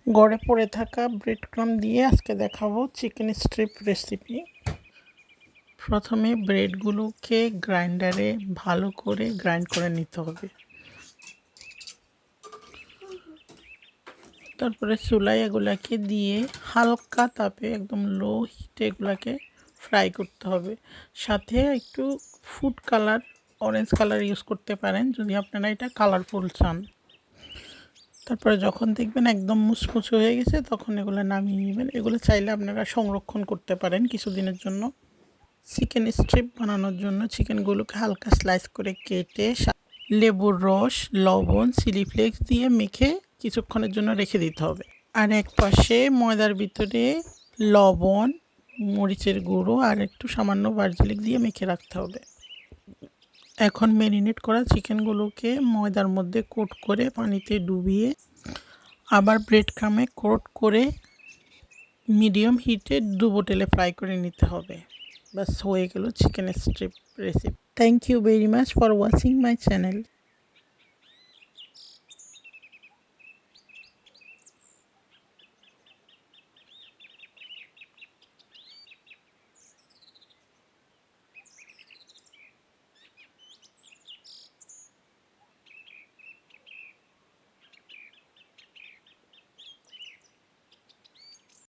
গড়ে পড়ে থাকা ব্রেড ক্রাম্ব দিয়ে আজকে দেখাবো চিকেন স্ট্রিপ রেসিপি। প্রথমে ব্রেডগুলোকে গ্রাইন্ডারে ভালো করে গ্রাইন্ড করে নিতে হবে। তারপরে চুলায় এগুলাকে দিয়ে হালকা তাপে একদম লো হিটে এগুলাকে ফ্রাই করতে হবে। সাথে একটু food colour, orange colour use করতে পারেন যদি আপনারা এটা কালারফুল চান। তারপরে যখন দেখবেন একদম মুচমুচে হয়ে গেছে তখন এগুলো নামিয়ে নেবেন। এগুলো চাইলে আপনারা সংরক্ষণ করতে পারেন কিছুদিনের জন্য। চিকেন স্ট্রিপ বানানোর জন্য চিকেনগুলোকে হালকা স্লাইস করে কেটে লেবুর রস, লবণ, চিলি ফ্লেক্স দিয়ে মেখে কিছুক্ষণের জন্য রেখে দিতে হবে। আর এক পাশে ময়দার ভিতরে লবণ, মরিচের গুঁড়ো আর একটু সামান্য বার্জিলিক দিয়ে মেখে রাখতে হবে। এখন ম্যারিনেট করা চিকেনগুলোকে ময়দার মধ্যে কোট করে পানিতে ডুবিয়ে আবার ব্রেড ক্রাম্বে কোট করে মিডিয়াম হিটে ডুবো তেলে ফ্রাই করে নিতে হবে। বাস হয়ে গেল chicken strip recipe. Thank you very much for watching my channel.